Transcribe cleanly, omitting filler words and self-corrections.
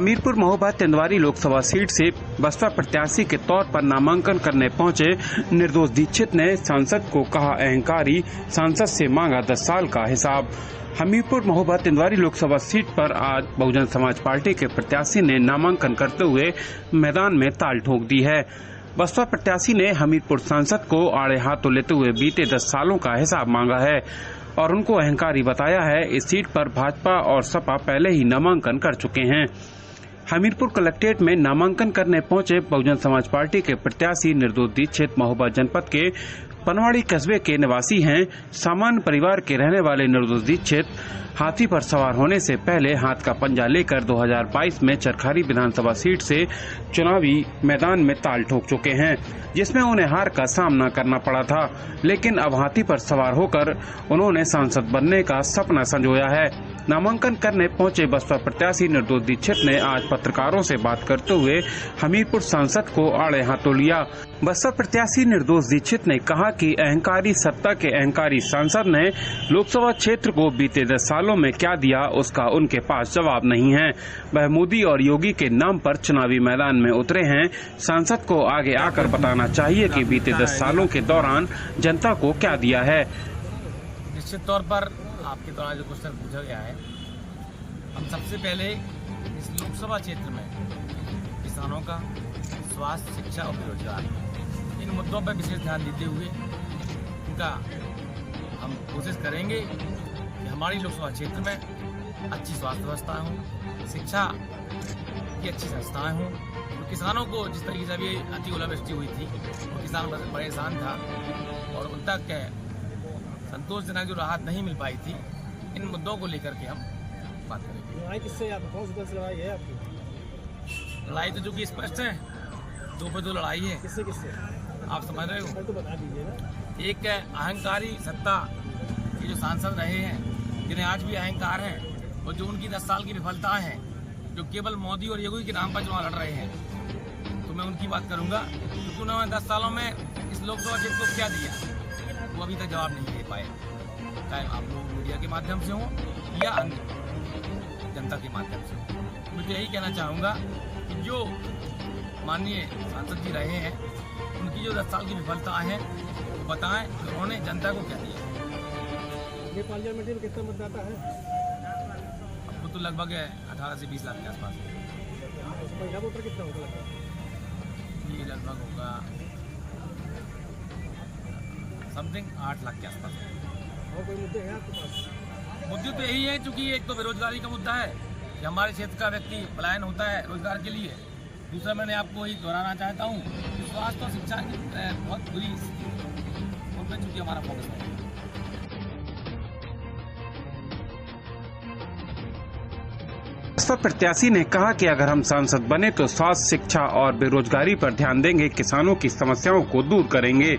Hamirpur Mahoba तेंदुआरी Lok Sabha seat से बसपा प्रत्याशी के तौर पर नामांकन करने पहुंचे निर्दोष दीक्षित ने सांसद को कहा अहंकारी, सांसद से मांगा 10 साल का हिसाब। हमीरपुर महोबा तेंदुआरी लोकसभा सीट पर आज बहुजन समाज पार्टी के प्रत्याशी ने नामांकन करते हुए मैदान में ताल ठोक दी है। बसपा प्रत्याशी ने हमीरपुर सांसद को आड़े हाथों लेते हुए बीते 10 सालों का हिसाब मांगा है और उनको अहंकारी बताया है। इस सीट पर भाजपा और सपा पहले ही नामांकन कर चुके हैं। हमीरपुर कलेक्ट्रेट में नामांकन करने पहुंचे बहुजन समाज पार्टी के प्रत्याशी निर्दोष दीक्षित महोबा जनपद के पनवाड़ी कस्बे के निवासी हैं। सामान्य परिवार के रहने वाले निर्दोष दीक्षित हाथी पर सवार होने से पहले हाथ का पंजा लेकर 2022 में चरखारी विधानसभा सीट से चुनावी मैदान में ताल ठोक चुके हैं, जिसमें उन्हें हार का सामना करना पड़ा था। लेकिन अब हाथी पर सवार होकर उन्होंने सांसद बनने का सपना संजोया है। नामांकन करने पहुंचे बसपा प्रत्याशी निर्दोष दीक्षित ने आज पत्रकारों से बात करते हुए हमीरपुर सांसद को आड़े हाथों लिया। बसपा प्रत्याशी निर्दोष दीक्षित ने कहा कि अहंकारी सत्ता के अहंकारी सांसद ने लोकसभा क्षेत्र को बीते 10 सालों में क्या दिया, उसका उनके पास जवाब नहीं है। वह मोदी और योगी के नाम पर चुनावी मैदान में उतरे हैं। सांसद को आगे आकर बताना चाहिए कि बीते 10 सालों के दौरान जनता को क्या दिया है। निश्चित तौर पर आपके द्वारा जो क्वेश्चन पूछा गया है, हम सबसे पहले इस लोकसभा क्षेत्र में किसानों का स्वास्थ्य, शिक्षा और बेरोजगार इन मुद्दों पर विशेष ध्यान देते हुए उनका हम कोशिश करेंगे कि हमारी लोकसभा क्षेत्र में अच्छी स्वास्थ्य व्यवस्था हो, शिक्षा की अच्छी संस्थाएं हों। तो किसानों को जिस तरीके से अभी अति ओलावृष्टि हुई थी वो किसान परेशान था और उन तक संतोषजनक जो राहत नहीं मिल पाई थी, इन मुद्दों को लेकर के हम बात करेंगे। लड़ाई किससे कौन सी दल से लड़ाई है आपकी? लड़ाई तो जो कि स्पष्ट है, 2 पे 2 लड़ाई है। किससे किससे आप समझ रहे हो? तो बता दीजिए ना। एक अहंकारी सत्ता के जो सांसद रहे हैं, जिन्हें आज भी अहंकार है और जो उनकी 10 साल की विफलताएं हैं, जो केवल मोदी और योगी के नाम पर चुनाव लड़ रहे हैं, तो मैं उनकी बात करूंगा क्योंकि उन्होंने 10 सालों में इस लोकसभा क्षेत्र को क्या दिया, वो अभी तक जवाब नहीं दे पाए। चाहे आप लोग मीडिया के माध्यम से हों या अन्य जनता के माध्यम से हो। मैं तो यही कहना चाहूँगा कि जो माननीय सांसद जी रहे हैं, उनकी जो 10 साल की विफलताएं हैं वो बताएं कि उन्होंने जनता को क्या दिया। ये पार्लियामेंट में कितना मतदाता है? अब वो तो लगभग 18 से 20 लाख के आसपास है। महिला वोटर कितना होगा लगता है? ये लगभग होगा समथिंग 8 लाख के आसपास। और कोई मुद्दे हैं आपके पास? मुद्दे तो यही है, क्योंकि एक तो बेरोजगारी का मुद्दा है कि हमारे क्षेत्र का व्यक्ति पलायन होता है रोजगार के लिए। दूसरा, मैंने आपको यही दोहराना चाहता हूँ कि स्वास्थ्य और शिक्षा की बहुत बुरी उनमें चूंकि हमारा फोकस है। बसपा प्रत्याशी ने कहा कि अगर हम सांसद बने तो स्वास्थ्य, शिक्षा और बेरोजगारी पर ध्यान देंगे, किसानों की समस्याओं को दूर करेंगे।